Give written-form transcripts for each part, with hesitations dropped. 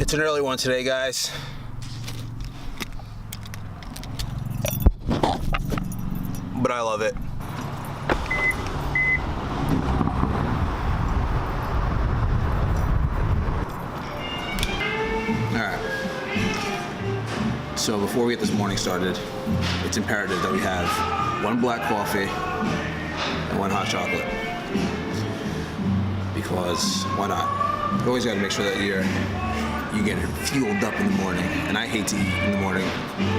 It's an early one today, guys. But I love it. Alright. So before we get this morning started, it's imperative that we have one black coffee and one hot chocolate. Because why not? You always got to make sure that you get fueled up in the morning. And I hate to eat in the morning,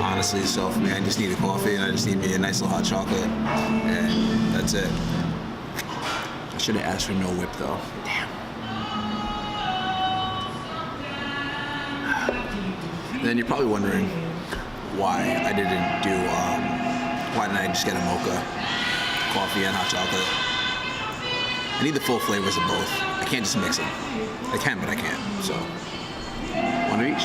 honestly. So for me, I just need a coffee and I just need me a nice little hot chocolate. And that's it. I should have asked for no whip though. Damn. And then you're probably wondering why I didn't do, why didn't I just get a mocha, coffee and hot chocolate? I need the full flavors of both. I can't just mix them. I can, but I can't. So, one of each.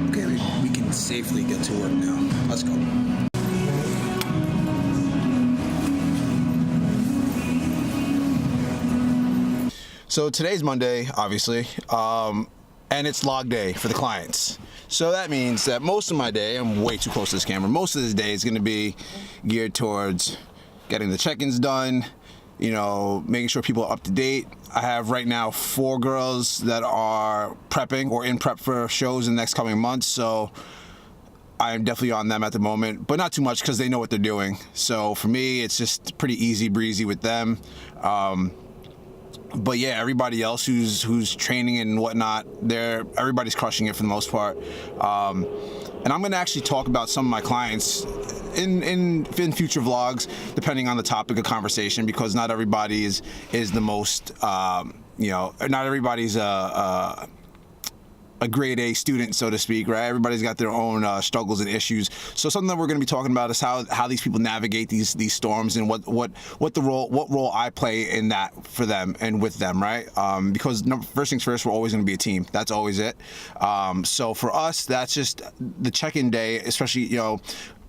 Okay, we can safely get to work now. Let's go. So today's Monday, obviously, and it's log day for the clients. So that means that most of my day, I'm way too close to this camera, most of this day is gonna be geared towards getting the check-ins done, you know, making sure people are up to date. I have right now 4 girls that are prepping or in prep for shows in the next coming months, so I'm definitely on them at the moment, but not too much because they know what they're doing. So for me, it's just pretty easy breezy with them. But yeah, everybody else who's training and whatnot, everybody's crushing it for the most part. And I'm gonna actually talk about some of my clients in future vlogs, depending on the topic of conversation, because not everybody is the most, you know, not everybody's a grade A student, so to speak, right? Everybody's got their own struggles and issues. So something that we're going to be talking about is how these people navigate these storms and what role I play in that for them and with them, right? Because first things first, we're always going to be a team. That's always it. So for us, that's just the check-in day, especially, you know,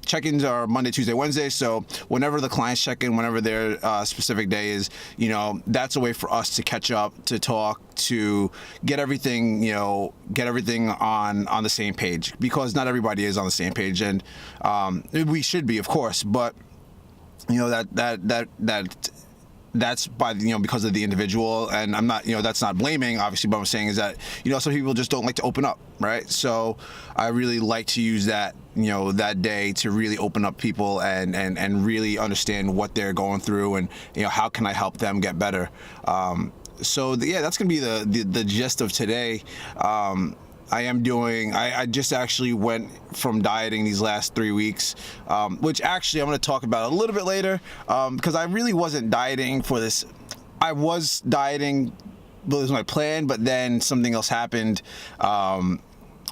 check-ins are Monday, Tuesday, Wednesday, so whenever the clients check in, whenever their specific day is, you know, that's a way for us to catch up, to talk, to get everything, you know, on the same page, because not everybody is on the same page, and we should be, of course, but you know, that's by, you know, because of the individual, and I'm not, you know, that's not blaming, obviously, but what I'm saying is that, you know, some people just don't like to open up, right? So I really like to use that, you know, that day to really open up people and really understand what they're going through, and, you know, how can I help them get better. So yeah, that's gonna be the gist of today. I just actually went from dieting these last 3 weeks, which actually I'm going to talk about a little bit later, because I really wasn't dieting for this. I was dieting, but it was my plan, but then something else happened,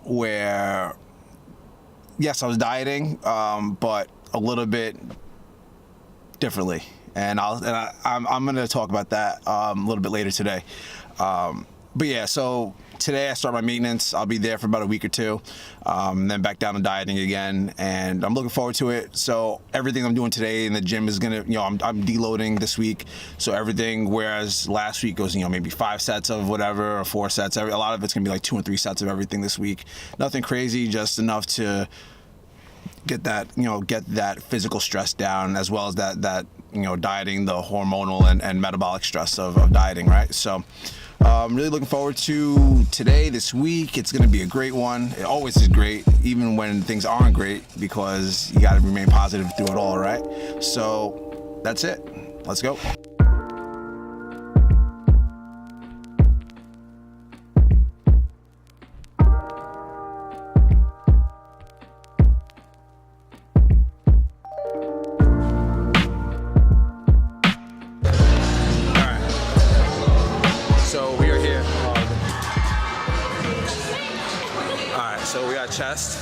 where, yes, I was dieting, but a little bit differently. And I'm going to talk about that a little bit later today. But yeah, so today I start my maintenance. I'll be there for about a week or two, then back down to dieting again, and I'm looking forward to it. So everything I'm doing today in the gym is gonna, you know, I'm deloading this week, so everything, whereas last week was, you know, maybe 5 sets of whatever, or 4 sets, a lot of it's gonna be like 2 and 3 sets of everything this week. Nothing crazy, just enough to get that, you know, get that physical stress down, as well as that you know, dieting, the hormonal and metabolic stress of dieting, right? So I'm really looking forward to today, this week. It's going to be a great one. It always is great, even when things aren't great, because you got to remain positive through it all, right? So that's it. Let's go. Chest.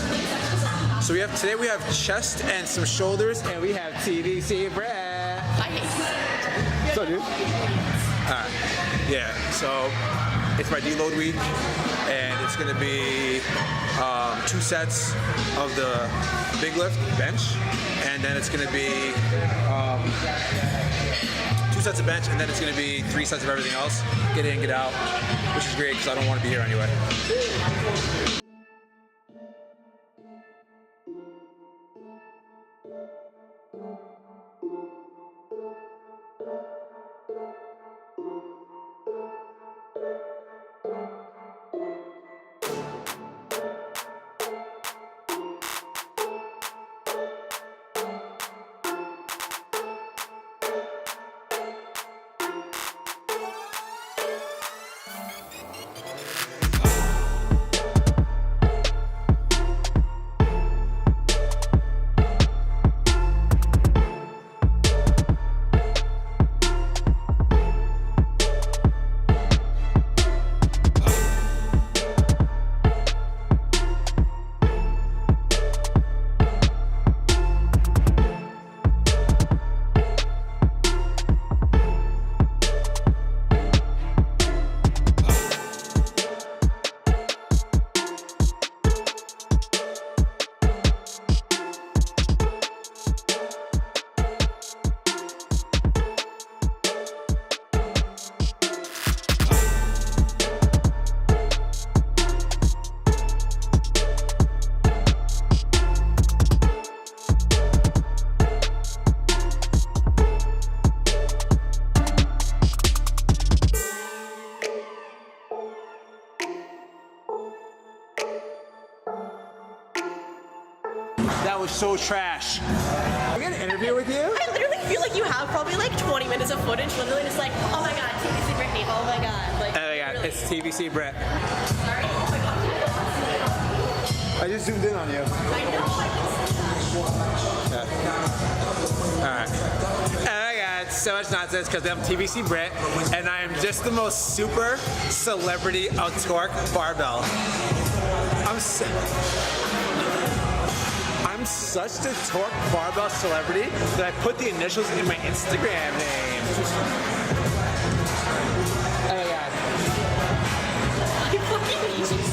So today we have chest and some shoulders, and we have TDC breath. So dude. Alright. Yeah, so it's my deload week, and it's gonna be 2 sets of the big lift bench, and then it's going to be 2 sets of bench, and then it's going to be 3 sets of everything else. Get in, get out, which is great because I don't want to be here anyway. That was so trash. I get an interview with you? I literally feel like you have probably like 20 minutes of footage, literally just like, oh my god, TBC Brittany, oh my god. Like, Oh my god, really. it's TBC Brett. Sorry, oh my god. I just zoomed in on you. I know, Alright. Oh my god, so much nonsense because I'm TBC Brett and I am just the most super celebrity of torque barbell. I'm such the torque barbell celebrity that I put the initials in my Instagram name. Oh my god. I fucking hate you so much.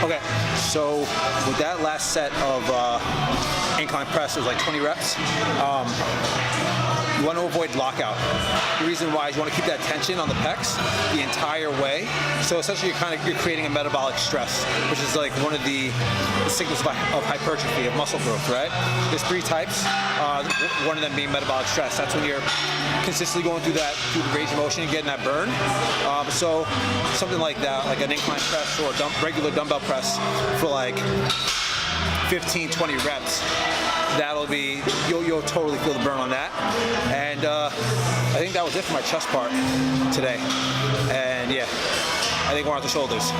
Okay, so with that last set of incline press, it was like 20 reps. You want to avoid lockout. The reason why is you want to keep that tension on the pecs the entire way. So essentially, you're creating a metabolic stress, which is like one of the signals of hypertrophy, of muscle growth, right? There's 3 types. One of them being metabolic stress. That's when you're consistently going through the range of motion and getting that burn. So something like that, like an incline press or a regular dumbbell press for like 15, 20 reps. That'll be, you'll totally feel the burn on that. And I think that was it for my chest part today. And yeah, I think we're on the shoulders.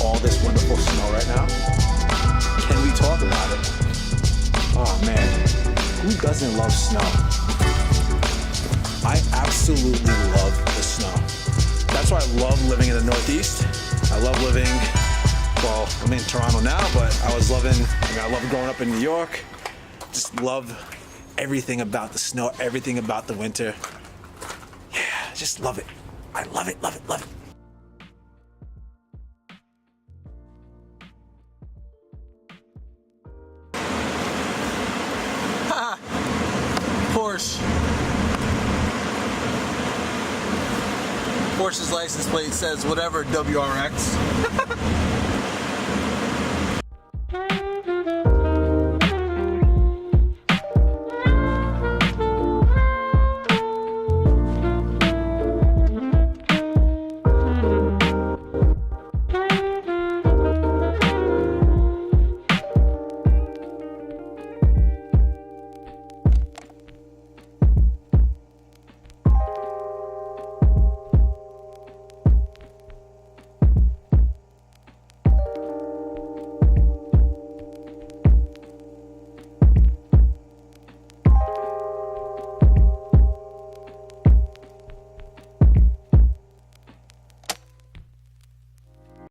all this wonderful snow right now. Can we talk about it? Oh man, who doesn't love snow? I absolutely love the snow. That's why I love living in the Northeast. I love living, well, I'm in Toronto now, but I love growing up in New York. Just love everything about the snow, everything about the winter. Yeah, just love it. I love it, love it, love it. Ha! Porsche's license plate says whatever WRX.